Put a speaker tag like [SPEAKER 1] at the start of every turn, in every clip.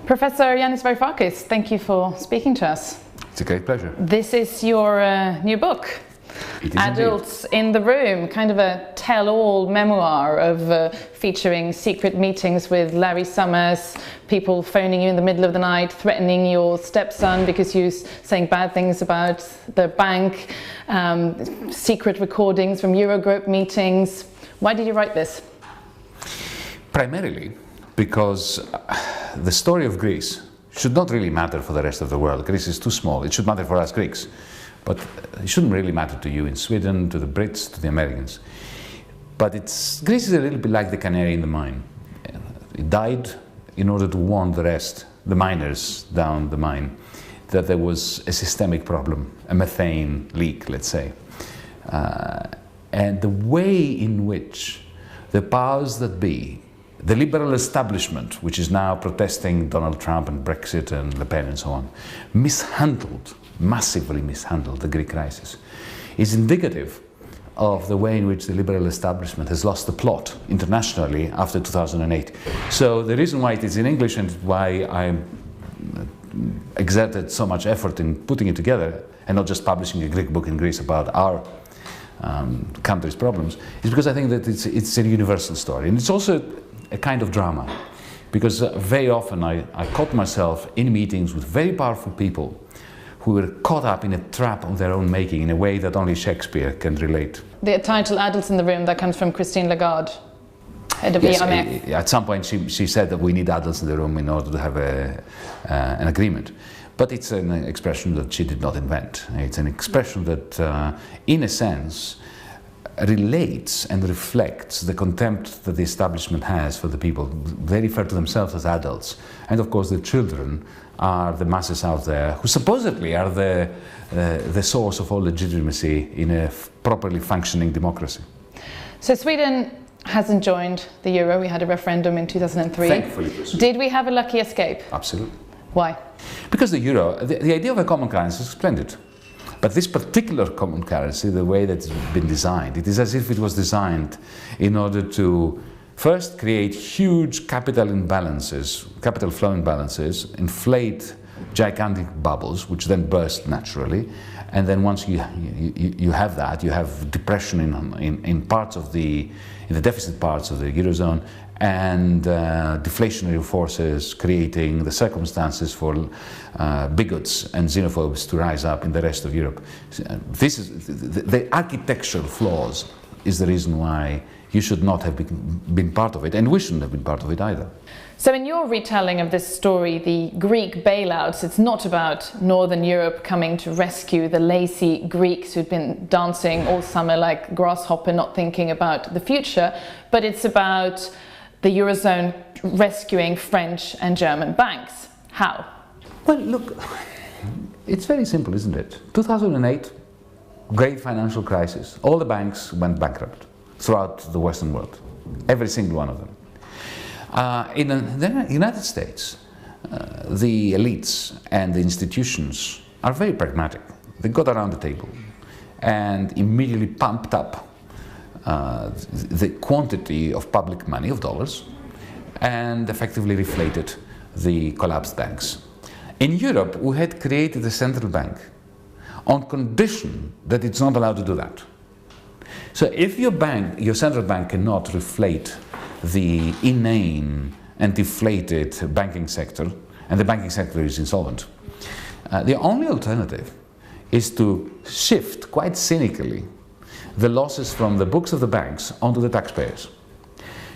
[SPEAKER 1] Professor Yanis Varoufakis, thank you for speaking to us.
[SPEAKER 2] It's a great pleasure.
[SPEAKER 1] This is your new book,
[SPEAKER 2] It is
[SPEAKER 1] Adults in the Room, kind of a tell-all memoir of featuring secret meetings with Larry Summers, people phoning you in the middle of the night, threatening your stepson because you're saying bad things about the bank, secret recordings from Eurogroup meetings. Why did you write this?
[SPEAKER 2] Primarily because the story of Greece should not really matter for the rest of the world. Greece is too small. It should matter for us Greeks. But it shouldn't really matter to you in Sweden, to the Brits, to the Americans. But Greece is a little bit like the canary in the mine. It died in order to warn the rest, the miners down the mine, that there was a systemic problem, a methane leak, let's say. And the way in which the powers that be, the liberal establishment, which is now protesting Donald Trump and Brexit and Le Pen and so on, massively mishandled the Greek crisis, is indicative of the way in which the liberal establishment has lost the plot internationally after 2008. So the reason why it is in English and why I exerted so much effort in putting it together and not just publishing a Greek book in Greece about our country's problems is because I think that it's a universal story. And it's also a kind of drama, because very often I caught myself in meetings with very powerful people who were caught up in a trap of their own making in a way that only Shakespeare can relate.
[SPEAKER 1] The title Adults in the Room, that comes from Christine Lagarde, head of the IMF.
[SPEAKER 2] At some point she said that we need adults in the room in order to have an agreement. But it's an expression that she did not invent. It's an expression that, in a sense, relates and reflects the contempt that the establishment has for the people. They refer to themselves as adults. And of course the children are the masses out there who supposedly are the source of all legitimacy in a properly functioning democracy.
[SPEAKER 1] So Sweden hasn't joined the euro. We had a referendum in 2003.
[SPEAKER 2] Thankfully.
[SPEAKER 1] Did we have a lucky escape?
[SPEAKER 2] Absolutely.
[SPEAKER 1] Why?
[SPEAKER 2] Because the euro, the idea of a common currency is splendid. But this particular common currency, the way that it's been designed, it is as if it was designed in order to first create huge capital imbalances, capital flow imbalances, inflate gigantic bubbles, which then burst naturally. And then once you have that, you have depression in parts of in the deficit parts of the Eurozone, and deflationary forces creating the circumstances for bigots and xenophobes to rise up in the rest of Europe. This is the architectural flaws is the reason why you should not have been part of it, and we shouldn't have been part of it either.
[SPEAKER 1] So in your retelling of this story, the Greek bailouts, it's not about Northern Europe coming to rescue the lazy Greeks who'd been dancing all summer like grasshopper, not thinking about the future, but it's about the Eurozone rescuing French and German banks. How?
[SPEAKER 2] Well, look, it's very simple, isn't it? 2008, great financial crisis. All the banks went bankrupt throughout the Western world, every single one of them. In the United States, the elites and the institutions are very pragmatic. They got around the table and immediately pumped up the quantity of public money, of dollars, and effectively reflated the collapsed banks. In Europe, we had created a central bank on condition that it's not allowed to do that. So if your central bank cannot reflate the inane and deflated banking sector, and the banking sector is insolvent, the only alternative is to shift, quite cynically, the losses from the books of the banks onto the taxpayers.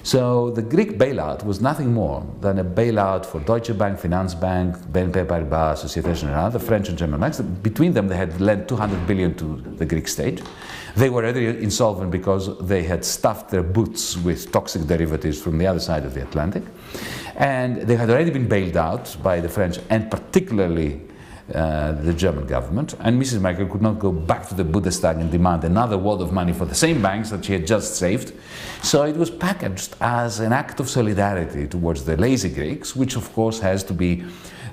[SPEAKER 2] So the Greek bailout was nothing more than a bailout for Deutsche Bank, Finanzbank, BNP Paribas, Société Générale, the French and German banks. Between them they had lent 200 billion to the Greek state. They were already insolvent because they had stuffed their boots with toxic derivatives from the other side of the Atlantic. And they had already been bailed out by the French and particularly the German government, and Mrs. Merkel could not go back to the Bundestag and demand another wad of money for the same banks that she had just saved. So it was packaged as an act of solidarity towards the lazy Greeks, which of course has to be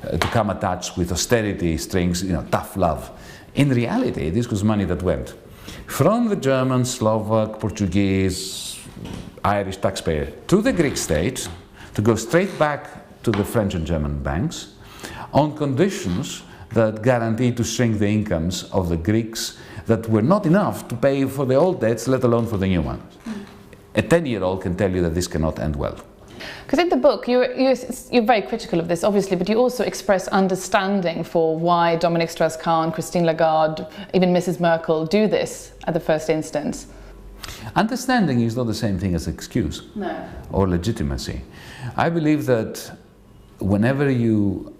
[SPEAKER 2] to come attached with austerity strings, tough love. In reality, this was money that went from the German, Slovak, Portuguese, Irish taxpayer to the Greek state to go straight back to the French and German banks on conditions that guaranteed to shrink the incomes of the Greeks that were not enough to pay for the old debts, let alone for the new ones. A 10-year-old can tell you that this cannot end well.
[SPEAKER 1] Because in the book, you're very critical of this, obviously, but you also express understanding for why Dominique Strauss-Kahn, Christine Lagarde, even Mrs. Merkel do this at the first instance.
[SPEAKER 2] Understanding is not the same thing as excuse or legitimacy. I believe that whenever you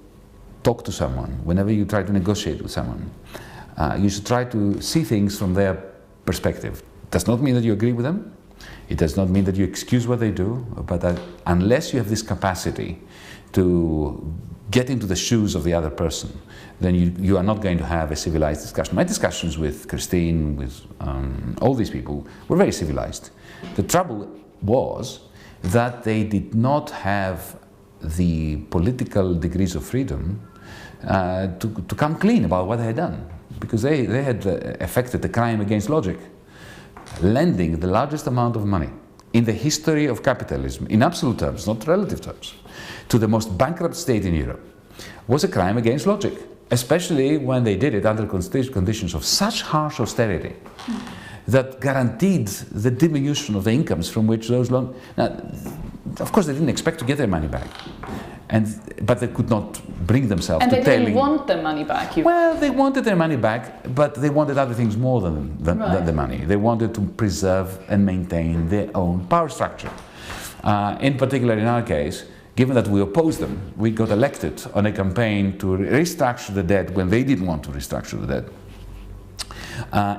[SPEAKER 2] talk to someone, whenever you try to negotiate with someone, you should try to see things from their perspective. It does not mean that you agree with them. It does not mean that you excuse what they do, but that unless you have this capacity to get into the shoes of the other person, then you are not going to have a civilized discussion. My discussions with Christine, with all these people, were very civilized. The trouble was that they did not have the political degrees of freedom to come clean about what they had done, because they had effected a crime against logic. Lending the largest amount of money in the history of capitalism, in absolute terms, not relative terms, to the most bankrupt state in Europe, was a crime against logic, especially when they did it under conditions of such harsh austerity that guaranteed the diminution of the incomes from which those loans... Now, of course, they didn't expect to get their money back, but they could not bring themselves to telling...
[SPEAKER 1] And they didn't want their money back?
[SPEAKER 2] Well, they wanted their money back, but they wanted other things more than the money. They wanted to preserve and maintain their own power structure. In particular, in our case, given that we opposed them, we got elected on a campaign to restructure the debt when they didn't want to restructure the debt.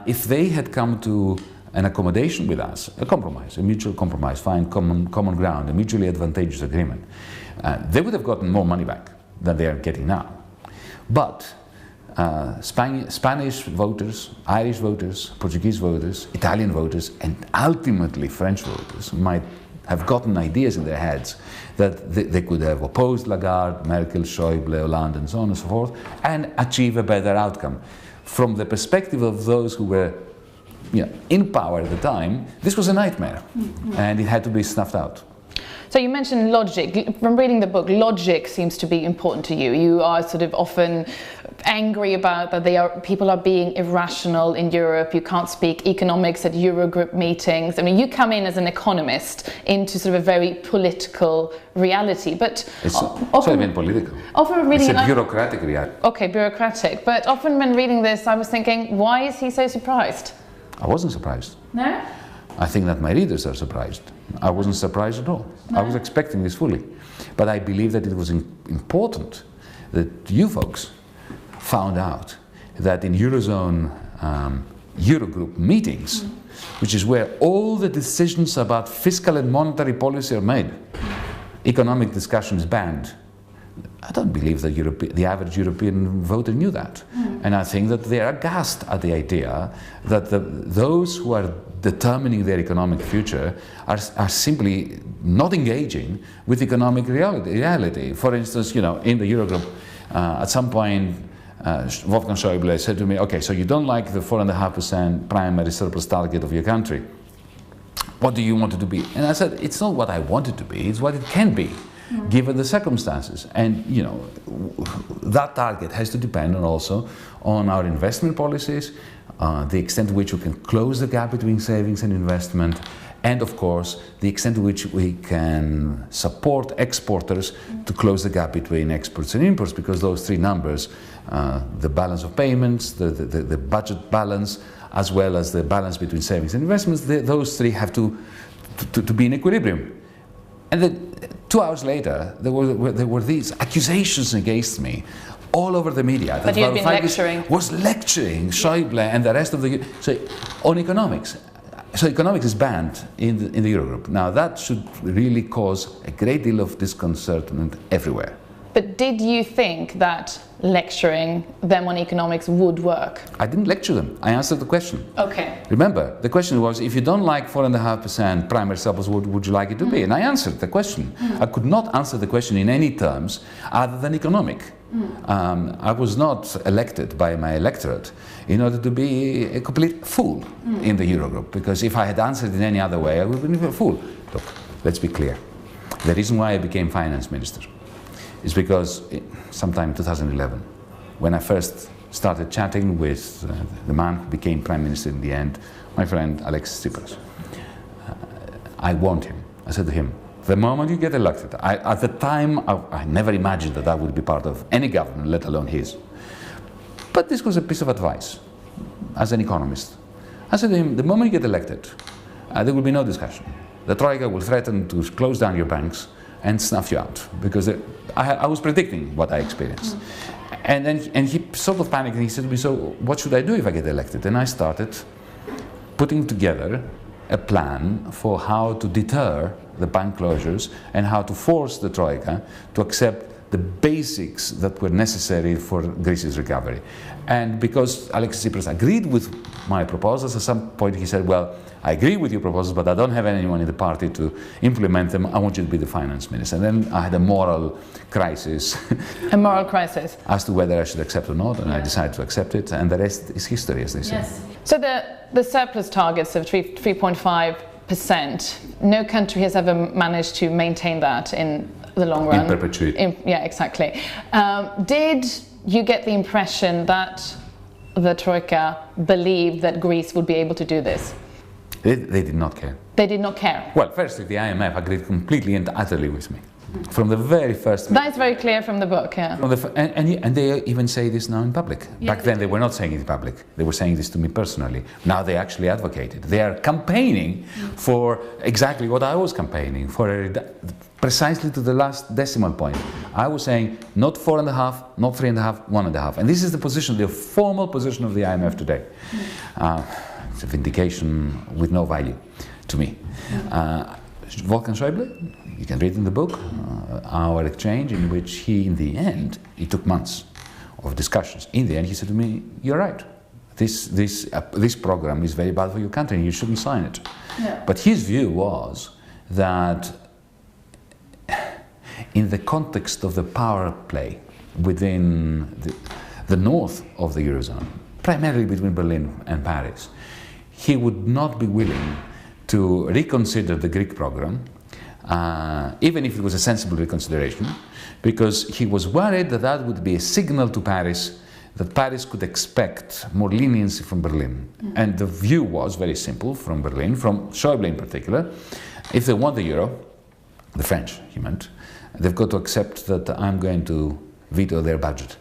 [SPEAKER 2] If they had come to an accommodation with us, a compromise, a mutual compromise, find common ground, a mutually advantageous agreement, they would have gotten more money back than they are getting now. But Spanish voters, Irish voters, Portuguese voters, Italian voters, and ultimately French voters might have gotten ideas in their heads that they could have opposed Lagarde, Merkel, Schäuble, Hollande, and so on and so forth, and achieve a better outcome. From the perspective of those who were in power at the time, this was a nightmare, and it had to be snuffed out.
[SPEAKER 1] So you mentioned logic. From reading the book, logic seems to be important to you. You are sort of often angry about that people are being irrational in Europe. You can't speak economics at Eurogroup meetings. I mean, you come in as an economist into sort of a very political reality, but
[SPEAKER 2] it's not even political.
[SPEAKER 1] Often reading
[SPEAKER 2] it's a bureaucratic reality.
[SPEAKER 1] Okay, bureaucratic. But often when reading this, I was thinking, why is he so surprised?
[SPEAKER 2] I wasn't surprised.
[SPEAKER 1] No?
[SPEAKER 2] I think that my readers are surprised. I wasn't surprised at all.
[SPEAKER 1] No.
[SPEAKER 2] I was expecting this fully. But I believe that it was important that you folks found out that in Eurozone Eurogroup meetings, which is where all the decisions about fiscal and monetary policy are made, economic discussion is banned. I don't believe that the average European voter knew that. And I think that they are aghast at the idea that those who are determining their economic future are simply not engaging with economic reality. For instance, in the Eurogroup, at some point, Wolfgang Schäuble said to me, okay, so you don't like the 4.5% primary surplus target of your country. What do you want it to be? And I said, it's not what I want it to be, it's what it can be, given the circumstances. And, that target has to depend also on our investment policies, the extent to which we can close the gap between savings and investment, and of course, the extent to which we can support exporters to close the gap between exports and imports, because those three numbers, the balance of payments, the budget balance, as well as the balance between savings and investments, those three have to be in equilibrium. And then 2 hours later, there were these accusations against me all over the media.
[SPEAKER 1] But you've been lecturing.
[SPEAKER 2] Was lecturing Schäuble and the rest of the... So, on economics. So economics is banned in the Eurogroup. Now that should really cause a great deal of disconcertment everywhere.
[SPEAKER 1] But did you think that lecturing them on economics would work?
[SPEAKER 2] I didn't lecture them. I answered the question.
[SPEAKER 1] Okay.
[SPEAKER 2] Remember, the question was, if you don't like 4.5% primary surplus, what would you like it to be? And I answered the question. I could not answer the question in any terms other than economic. I was not elected by my electorate in order to be a complete fool in the Eurogroup, because if I had answered in any other way, I would have been a fool. Look, let's be clear. The reason why I became finance minister is because sometime in 2011, when I first started chatting with the man who became Prime Minister in the end, my friend Alexis Tsipras, I warned him. I said to him, the moment you get elected, at the time I never imagined that I would be part of any government, let alone his. But this was a piece of advice as an economist. I said to him, the moment you get elected, there will be no discussion. The Troika will threaten to close down your banks and snuff you out, because I was predicting what I experienced. And he sort of panicked and he said to me, so what should I do if I get elected? And I started putting together a plan for how to deter the bank closures and how to force the Troika to accept the basics that were necessary for Greece's recovery. And because Alexis Tsipras agreed with my proposals, at some point he said, well, I agree with your proposals, but I don't have anyone in the party to implement them. I want you to be the finance minister. And then I had a moral crisis.
[SPEAKER 1] A moral crisis.
[SPEAKER 2] As to whether I should accept or not, and I decided to accept it, and the rest is history, as they say.
[SPEAKER 1] Yes. So the surplus targets of 3.5%, no country has ever managed to maintain that in the long run.
[SPEAKER 2] In perpetuity.
[SPEAKER 1] Yeah, exactly. Did you get the impression that the Troika believed that Greece would be able to do this?
[SPEAKER 2] They did not care.
[SPEAKER 1] They did not care?
[SPEAKER 2] Well, firstly, the IMF agreed completely and utterly with me. From the very first...
[SPEAKER 1] That is very clear from the book, yeah.
[SPEAKER 2] And they even say this now in public.
[SPEAKER 1] Yes,
[SPEAKER 2] Back then they were not saying it in public. They were saying this to me personally. Now they actually advocate it. They are campaigning for exactly what I was campaigning for, precisely to the last decimal point. I was saying not 4.5, not 3.5, 1.5. And this is the position, the formal position of the IMF today. It's a vindication with no value to me. Wolfgang Schäuble, you can read in the book, our exchange in which he, in the end, it took months of discussions. In the end, he said to me, you're right. This program is very bad for your country and you shouldn't sign it. Yeah. But his view was that in the context of the power play within the north of the Eurozone, primarily between Berlin and Paris, he would not be willing to reconsider the Greek program, even if it was a sensible reconsideration, because he was worried that that would be a signal to Paris that Paris could expect more leniency from Berlin. And the view was very simple from Berlin, from Schäuble in particular. If they want the euro, the French, he meant, they've got to accept that I'm going to veto their budget.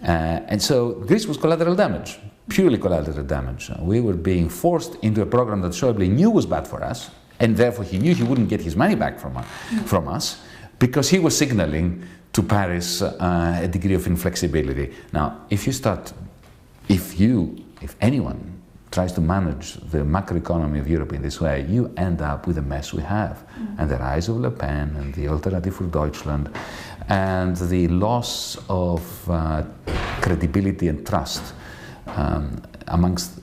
[SPEAKER 2] And so Greece was collateral damage, purely collateral damage. We were being forced into a program that Schäuble knew was bad for us, and therefore he knew he wouldn't get his money back from us, because he was signaling to Paris a degree of inflexibility. Now, if anyone tries to manage the macroeconomy of Europe in this way, you end up with the mess we have. And the rise of Le Pen and the Alternative for Deutschland and the loss of credibility and trust amongst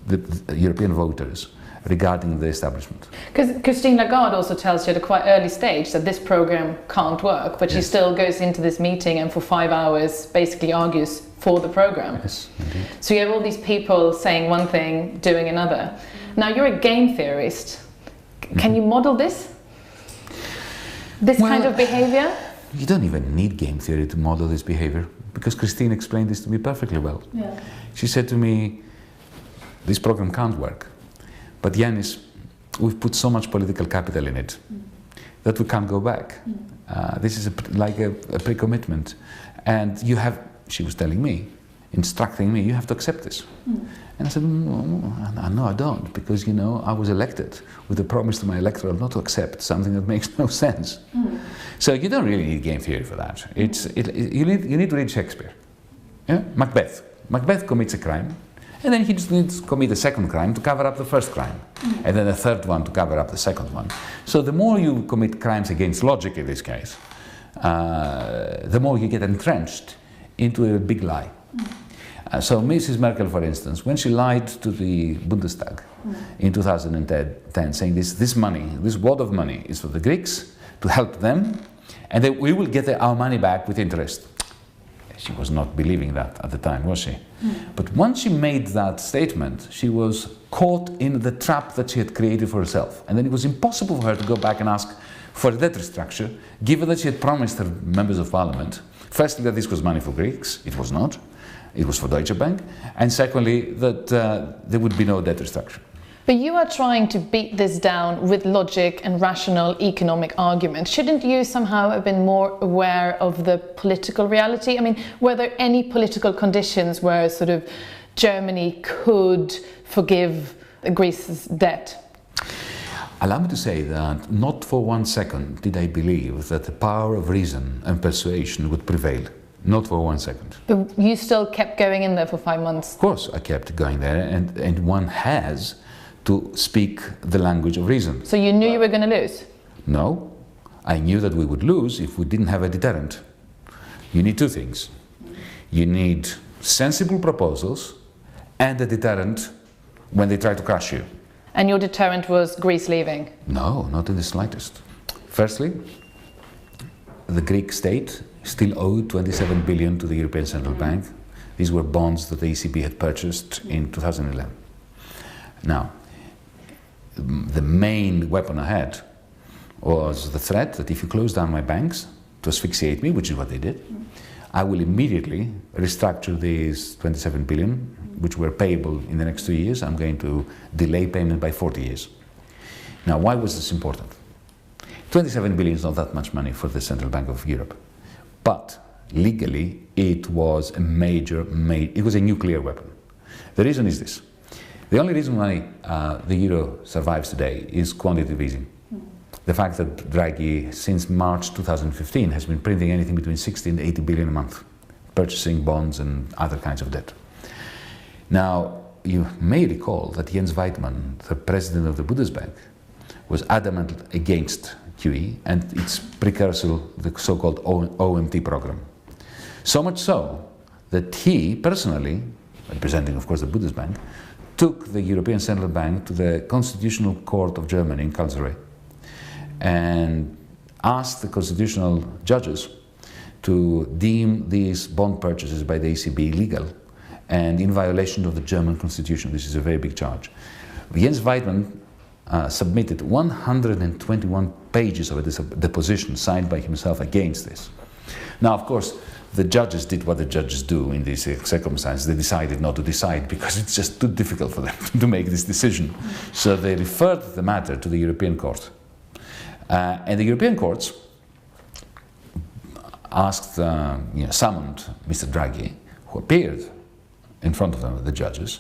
[SPEAKER 2] the European voters regarding the establishment.
[SPEAKER 1] Because Christine Lagarde also tells you at a quite early stage that this program can't work, but she still goes into this meeting and for 5 hours basically argues for the program.
[SPEAKER 2] Yes, indeed.
[SPEAKER 1] So you have all these people saying one thing, doing another. Now you're a game theorist. Can you model this? This kind of behavior?
[SPEAKER 2] You don't even need game theory to model this behavior, because Christine explained this to me perfectly well.
[SPEAKER 1] Yeah.
[SPEAKER 2] She said to me, this program can't work, but Yanis, we've put so much political capital in it that we can't go back. This is like a pre-commitment, and you have, she was telling me, instructing me, you have to accept this. And I said, no, I don't, because, you know, I was elected with a promise to my electorate not to accept something that makes no sense. So you don't really need game theory for that. You need to read Shakespeare. Yeah? Macbeth commits a crime, and then he just needs to commit a second crime to cover up the first crime, and then a third one to cover up the second one. So the more you commit crimes against logic in this case, the more you get entrenched into a big lie. So Mrs. Merkel, for instance, when she lied to the Bundestag in 2010, saying this money, this wad of money is for the Greeks to help them, and that we will get our money back with interest. She was not believing that at the time, was she? But once she made that statement, she was caught in the trap that she had created for herself. And then it was impossible for her to go back and ask for a debt restructure, given that she had promised her members of parliament, firstly, that this was money for Greeks. It was not. It was for Deutsche Bank. And secondly, that there would be no debt restructure.
[SPEAKER 1] But you are trying to beat this down with logic and rational economic argument. Shouldn't you somehow have been more aware of the political reality? I mean, were there any political conditions where sort of Germany could forgive Greece's debt?
[SPEAKER 2] Allow me to say that not for 1 second did I believe that the power of reason and persuasion would prevail. Not for 1 second.
[SPEAKER 1] But you still kept going in there for 5 months?
[SPEAKER 2] Of course, I kept going there, and one has to speak the language of reason.
[SPEAKER 1] So you knew you were going to lose?
[SPEAKER 2] No, I knew that we would lose if we didn't have a deterrent. You need two things. You need sensible proposals and a deterrent when they try to crush you.
[SPEAKER 1] And your deterrent was Greece leaving?
[SPEAKER 2] No, not in the slightest. Firstly, the Greek state still owed 27 billion to the European Central Bank. These were bonds that the ECB had purchased in 2011. Now, the main weapon I had was the threat that if you close down my banks to asphyxiate me, which is what they did, I will immediately restructure these 27 billion, which were payable in the next 2 years. I'm going to delay payment by 40 years. Now, why was this important? 27 billion is not that much money for the Central Bank of Europe, but legally it was it was a nuclear weapon. The reason is this. The only reason why the euro survives today is quantitative easing. The fact that Draghi, since March 2015, has been printing anything between 60 and 80 billion a month, purchasing bonds and other kinds of debt. Now, you may recall that Jens Weidmann, the president of the Bundesbank, was adamant against QE and its precursor, the so-called OMT program. So much so that he personally, representing of course the Bundesbank, took the European Central Bank to the Constitutional Court of Germany in Karlsruhe and asked the constitutional judges to deem these bond purchases by the ECB illegal and in violation of the German constitution. This is a very big charge. Jens Weidmann submitted 121 pages of a deposition signed by himself against this. Now, of course, the judges did what the judges do in these circumstances. They decided not to decide because it's just too difficult for them to make this decision. So they referred the matter to the European Court. And the European courts asked, summoned Mr. Draghi, who appeared in front of them, the judges,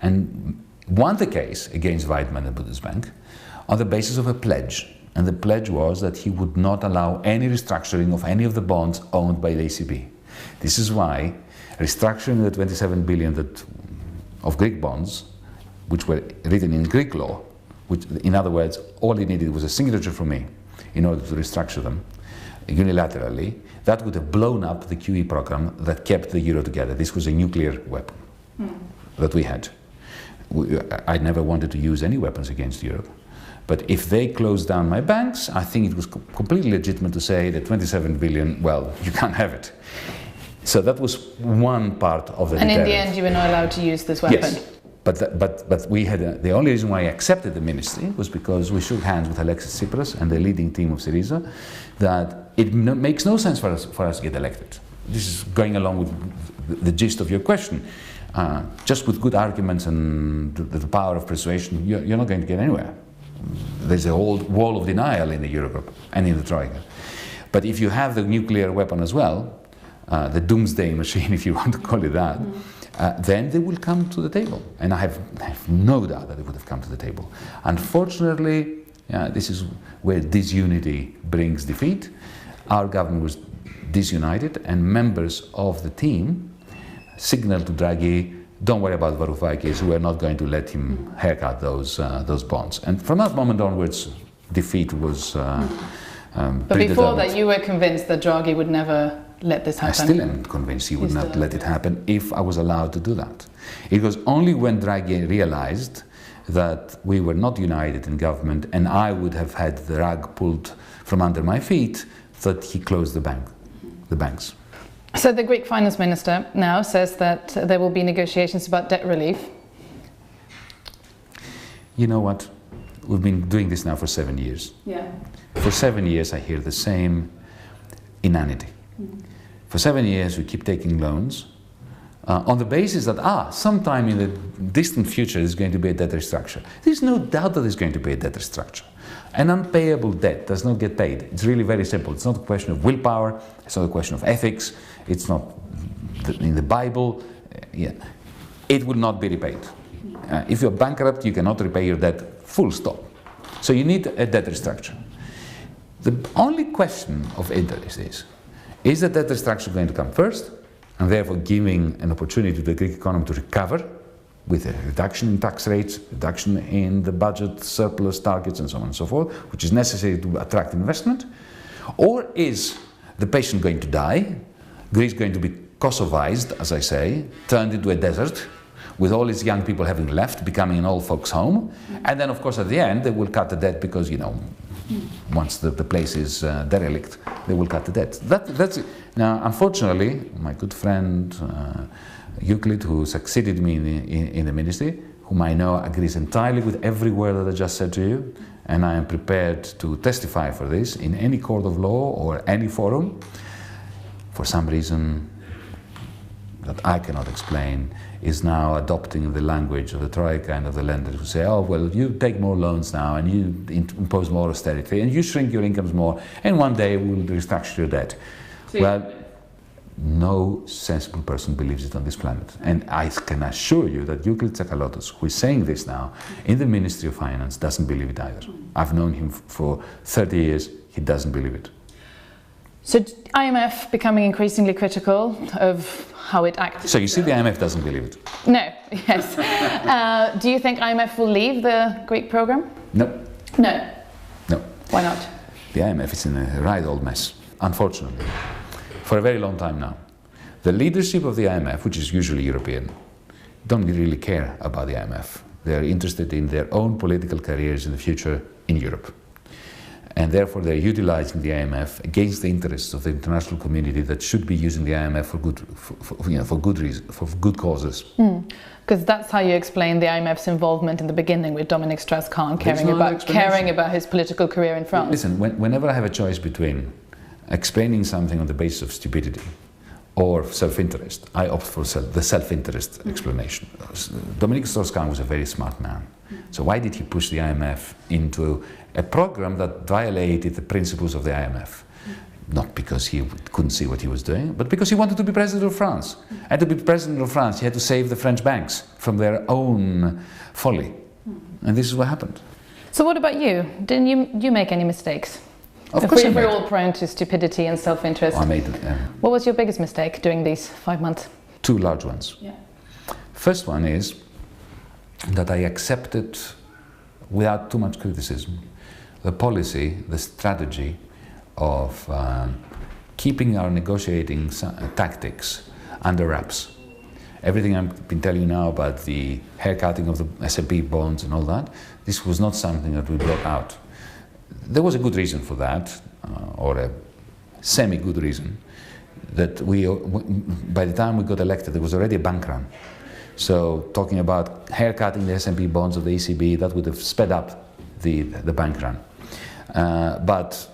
[SPEAKER 2] and won the case against Weidmann and Bundesbank on the basis of a pledge. And the pledge was that he would not allow any restructuring of any of the bonds owned by the ECB. This is why restructuring the 27 billion of Greek bonds, which were written in Greek law, which, in other words, all he needed was a signature from me in order to restructure them unilaterally, that would have blown up the QE program that kept the euro together. This was a nuclear weapon that we had. I never wanted to use any weapons against Europe. But if they closed down my banks, I think it was completely legitimate to say that 27 billion, well, you can't have it. So that was one part of the deterrent.
[SPEAKER 1] And in the end, you were not allowed to use this weapon?
[SPEAKER 2] Yes. But we had the only reason why I accepted the ministry was because we shook hands with Alexis Tsipras and the leading team of Syriza that it makes no sense for us to get elected. This is going along with the gist of your question. Just with good arguments and the power of persuasion, you're not going to get anywhere. There's a whole wall of denial in the Eurogroup and in the Troika. But if you have the nuclear weapon as well, the doomsday machine, if you want to call it that, then they will come to the table. And I have no doubt that they would have come to the table. Unfortunately, this is where disunity brings defeat. Our government was disunited, and members of the team signaled to Draghi, don't worry about Varoufakis, we're not going to let him haircut those bonds. And from that moment onwards, defeat was
[SPEAKER 1] But before that, you were convinced that Draghi would never let this happen?
[SPEAKER 2] I still am convinced he would not let it happen if I was allowed to do that. It was only when Draghi realized that we were not united in government and I would have had the rug pulled from under my feet that he closed the banks.
[SPEAKER 1] So the Greek finance minister now says that there will be negotiations about debt relief.
[SPEAKER 2] You know what? We've been doing this now for 7 years.
[SPEAKER 1] Yeah.
[SPEAKER 2] For 7 years I hear the same inanity. For 7 years we keep taking loans on the basis that sometime in the distant future there's going to be a debt restructure. There's no doubt that there's going to be a debt restructure. An unpayable debt does not get paid. It's really very simple. It's not a question of willpower, it's not a question of ethics, it's not in the Bible. It will not be repaid. If you're bankrupt, you cannot repay your debt, full stop. So you need a debt restructure. The only question of interest is the debt restructure going to come first, and therefore giving an opportunity to the Greek economy to recover with a reduction in tax rates, reduction in the budget surplus targets and so on and so forth, which is necessary to attract investment? Or is the patient going to die, Greece going to be Kosovized, as I say, turned into a desert, with all its young people having left, becoming an old folks' home, and then of course at the end they will cut the debt because, you know, once the place is derelict, they will cut the debt. That's it. Now, unfortunately, my good friend Euclid, who succeeded me in the ministry, whom I know agrees entirely with every word that I just said to you, and I am prepared to testify for this in any court of law or any forum, for some reason that I cannot explain, is now adopting the language of the Troika and of the lenders who say, oh, well, you take more loans now and you impose more austerity and you shrink your incomes more and one day we'll restructure your debt. Well, no sensible person believes it on this planet. And I can assure you that Euclid Tsakalotos, who is saying this now in the Ministry of Finance, doesn't believe it either. I've known him for 30 years, he doesn't believe it.
[SPEAKER 1] So IMF becoming increasingly critical of how it acts.
[SPEAKER 2] So you see the IMF doesn't believe it?
[SPEAKER 1] No, yes. Do you think IMF will leave the Greek program?
[SPEAKER 2] No.
[SPEAKER 1] No?
[SPEAKER 2] No.
[SPEAKER 1] Why not?
[SPEAKER 2] The IMF is in a right old mess, unfortunately, for a very long time now. The leadership of the IMF, which is usually European, don't really care about the IMF. They're interested in their own political careers in the future in Europe. And therefore they're utilizing the IMF against the interests of the international community that should be using the IMF for good causes.
[SPEAKER 1] Because that's how you explain the IMF's involvement in the beginning with Dominic Strauss-Kahn caring about his political career in France.
[SPEAKER 2] Listen, whenever I have a choice between explaining something on the basis of stupidity or self-interest, I opt for the self-interest explanation. Dominic Strauss-Kahn was a very smart man. So why did he push the IMF into a program that violated the principles of the IMF? Not because he couldn't see what he was doing, but because he wanted to be president of France. And to be president of France, he had to save the French banks from their own folly. And this is what happened.
[SPEAKER 1] So what about you? Didn't you make any mistakes?
[SPEAKER 2] Of course
[SPEAKER 1] we're all prone to stupidity and self-interest.
[SPEAKER 2] I made it.
[SPEAKER 1] What was your biggest mistake during these 5 months?
[SPEAKER 2] Two large ones.
[SPEAKER 1] Yeah.
[SPEAKER 2] First one is that I accepted, without too much criticism, the policy, the strategy of keeping our negotiating tactics under wraps. Everything I've been telling you now about the haircutting of the S&P bonds and all that, this was not something that we brought out. There was a good reason for that, or a semi-good reason, that by the time we got elected, there was already a bank run. So talking about haircutting the S&P bonds of the ECB, that would have sped up the bank run. But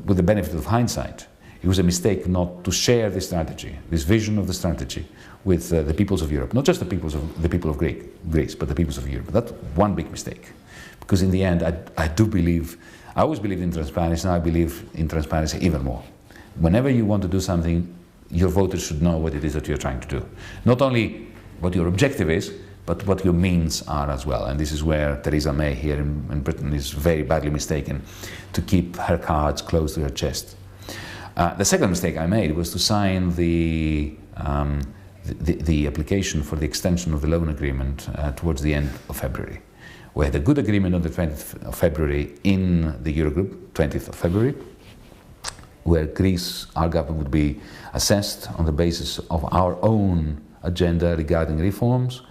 [SPEAKER 2] with the benefit of hindsight, it was a mistake not to share this strategy, this vision of the strategy, with the peoples of Europe. Not just the people of Greece, but the peoples of Europe. That's one big mistake. Because in the end, I always believed in transparency, now I believe in transparency even more. Whenever you want to do something, your voters should know what it is that you're trying to do. Not only what your objective is, but what your means are as well. And this is where Theresa May here in Britain is very badly mistaken, to keep her cards close to her chest. The second mistake I made was to sign the application for the extension of the loan agreement towards the end of February. We had a good agreement on the 20th of February in the Eurogroup, 20th of February, where Greece, our government, would be assessed on the basis of our own agenda regarding reforms.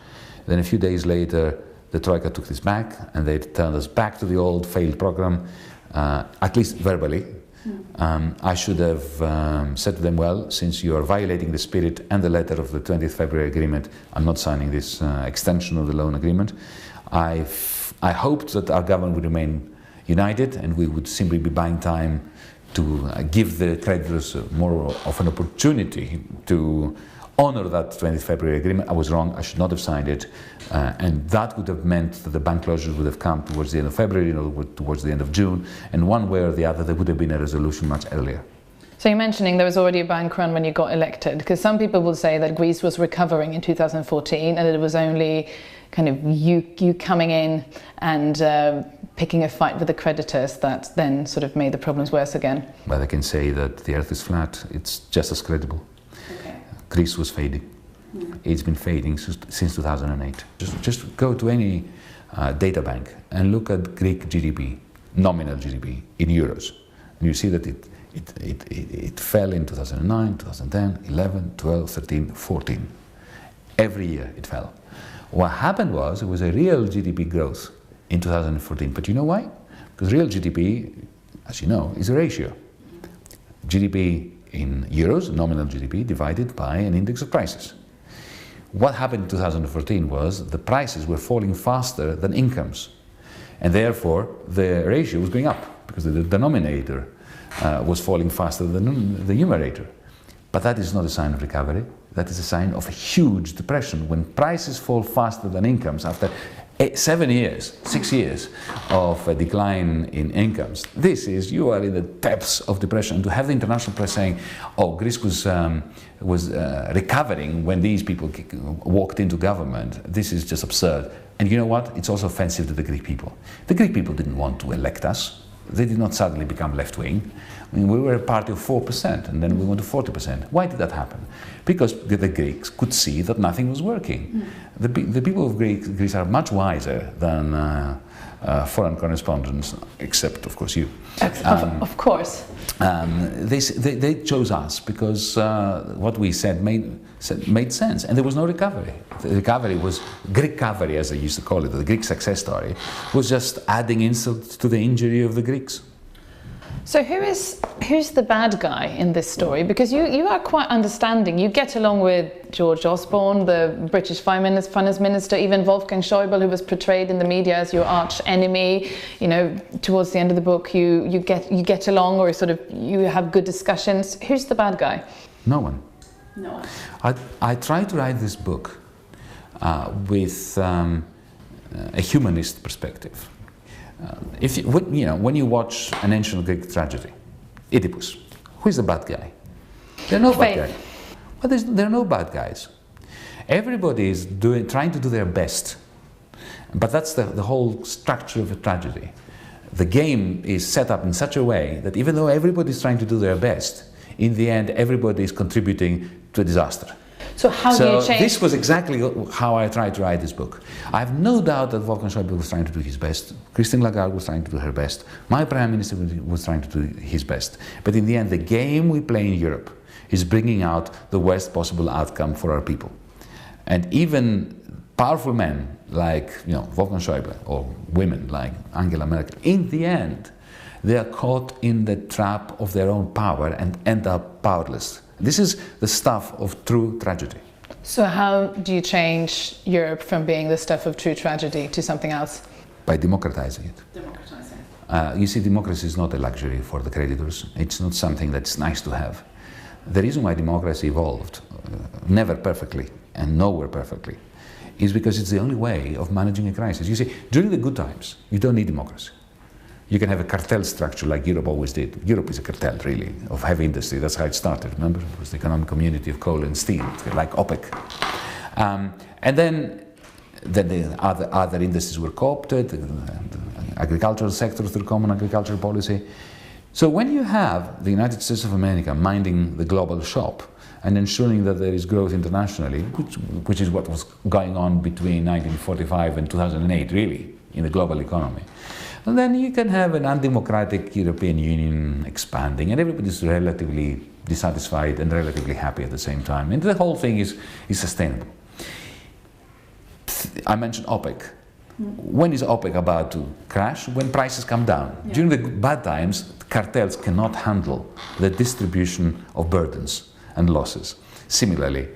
[SPEAKER 2] Then a few days later, the Troika took this back and they turned us back to the old failed program, at least verbally. I should have said to them, well, since you are violating the spirit and the letter of the 20th February agreement, I'm not signing this extension of the loan agreement. I hoped that our government would remain united and we would simply be buying time to give the creditors more of an opportunity to honor that 20th February agreement. I was wrong, I should not have signed it, and that would have meant that the bank closures would have come towards the end of February, towards the end of June, and one way or the other there would have been a resolution much earlier.
[SPEAKER 1] So you're mentioning there was already a bank run when you got elected, because some people will say that Greece was recovering in 2014 and it was only kind of you coming in and picking a fight with the creditors that then sort of made the problems worse again.
[SPEAKER 2] But I can say that the earth is flat, it's just as credible.
[SPEAKER 1] Okay.
[SPEAKER 2] Greece was fading. It's been fading since 2008. Just go to any data bank and look at Greek GDP, nominal GDP in euros. And you see that it fell in 2009, 2010, 11, 12, 13, 14. Every year it fell. What happened was, it was a real GDP growth in 2014. But you know why? Because real GDP, as you know, is a ratio. GDP in euros, nominal GDP, divided by an index of prices. What happened in 2014 was the prices were falling faster than incomes. And therefore, the ratio was going up because the denominator was falling faster than the numerator. But that is not a sign of recovery. That is a sign of a huge depression. When prices fall faster than incomes after 6 years of a decline in incomes, you are in the depths of depression. And to have the international press saying, oh, Greece was recovering when these people walked into government, this is just absurd. And you know what? It's also offensive to the Greek people. The Greek people didn't want to elect us. They did not suddenly become left-wing. I mean, we were a party of 4% and then we went to 40%. Why did that happen? Because the Greeks could see that nothing was working. The people of Greece are much wiser than foreign correspondents, except, of course, you.
[SPEAKER 1] Of course.
[SPEAKER 2] They chose us because what we said made sense, and there was no recovery. The recovery was Greek recovery, as they used to call it. The Greek success story was just adding insult to the injury of the Greeks.
[SPEAKER 1] So who's the bad guy in this story? Because you are quite understanding. You get along with George Osborne, the British Finance Minister, even Wolfgang Schäuble, who was portrayed in the media as your arch enemy. You know, towards the end of the book, you get along, or sort of you have good discussions. Who's the bad guy?
[SPEAKER 2] No one.
[SPEAKER 1] No one.
[SPEAKER 2] I tried to write this book with a humanist perspective. When you watch an ancient Greek tragedy, Oedipus, who is the bad guy? There are no bad guys. But there are no bad guys. Everybody is trying to do their best. But that's the whole structure of a tragedy. The game is set up in such a way that even though everybody is trying to do their best, in the end everybody is contributing to a disaster.
[SPEAKER 1] So how do you change?
[SPEAKER 2] This was exactly how I tried to write this book. I have no doubt that Wolfgang Schäuble was trying to do his best. Christine Lagarde was trying to do her best. My Prime Minister was trying to do his best. But in the end, the game we play in Europe is bringing out the worst possible outcome for our people. And even powerful men like Wolfgang Schäuble, or women like Angela Merkel, in the end, they are caught in the trap of their own power and end up powerless. This is the stuff of true tragedy.
[SPEAKER 1] So how do you change Europe from being the stuff of true tragedy to something else?
[SPEAKER 2] By democratizing it.
[SPEAKER 1] Democratizing.
[SPEAKER 2] You see, democracy is not a luxury for the creditors. It's not something that's nice to have. The reason why democracy evolved, never perfectly and nowhere perfectly, is because it's the only way of managing a crisis. You see, during the good times, you don't need democracy. You can have a cartel structure like Europe always did. Europe is a cartel, really, of heavy industry. That's how it started, remember? It was the economic community of coal and steel, like OPEC. And then the other industries were co-opted, the agricultural sector through common agricultural policy. So when you have the United States of America minding the global shop and ensuring that there is growth internationally, which is what was going on between 1945 and 2008, really, in the global economy, and then you can have an undemocratic European Union expanding, and everybody's relatively dissatisfied and relatively happy at the same time, and the whole thing is sustainable. I mentioned OPEC. When is OPEC about to crash? When prices come down. Yeah. During the bad times, cartels cannot handle the distribution of burdens and losses. Similarly,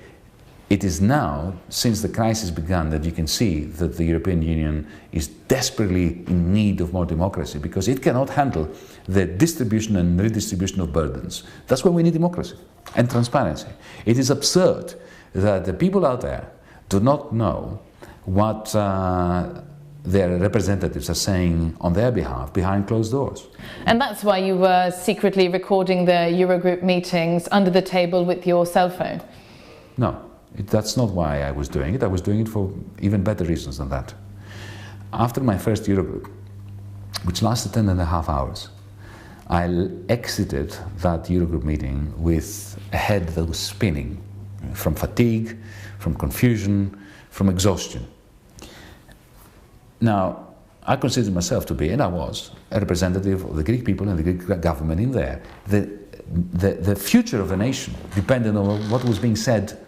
[SPEAKER 2] it is now, since the crisis began, that you can see that the European Union is desperately in need of more democracy because it cannot handle the distribution and redistribution of burdens. That's why we need democracy and transparency. It is absurd that the people out there do not know what their representatives are saying on their behalf behind closed doors.
[SPEAKER 1] And that's why you were secretly recording the Eurogroup meetings under the table with your cell phone?
[SPEAKER 2] No, that's not why I was doing it. I was doing it for even better reasons than that. After my first Eurogroup, which lasted 10.5 hours, I exited that Eurogroup meeting with a head that was spinning from fatigue, from confusion, from exhaustion. Now, I consider myself to be, and I was, a representative of the Greek people and the Greek government in there. The future of the nation depended on what was being said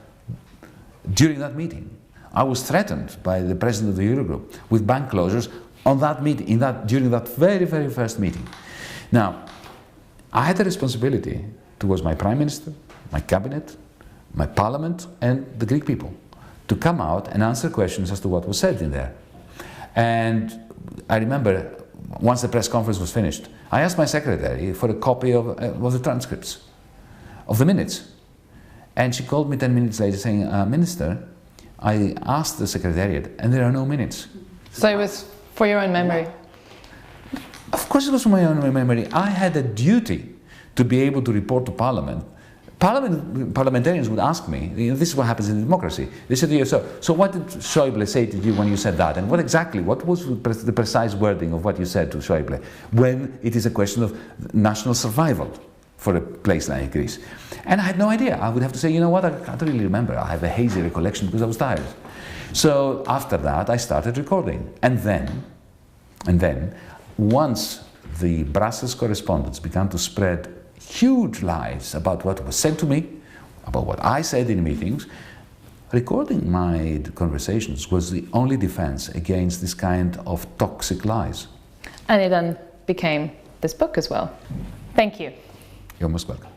[SPEAKER 2] during that meeting. I was threatened by the president of the Eurogroup with bank closures on that meeting, during that very, very first meeting. Now, I had a responsibility towards my prime minister, my cabinet, my parliament, and the Greek people to come out and answer questions as to what was said in there. And I remember, once the press conference was finished, I asked my secretary for a copy of the transcripts, of the minutes. And she called me 10 minutes later saying, Minister, I asked the secretariat and there are no minutes.
[SPEAKER 1] So it was for your own memory?
[SPEAKER 2] Of course it was for my own memory. I had a duty to be able to report to Parliament. Parliamentarians would ask me, this is what happens in democracy. They said to you, so what did Schäuble say to you when you said that? And what was the precise wording of what you said to Schäuble when it is a question of national survival for a place like Greece? And I had no idea. I would have to say, you know what, I can't really remember. I have a hazy recollection because I was tired. So after that, I started recording. And then, once the Brussels correspondents began to spread huge lies about what was said to me, about what I said in meetings, recording my conversations was the only defense against this kind of toxic lies.
[SPEAKER 1] And it then became this book as well. Thank you.
[SPEAKER 2] You're most welcome.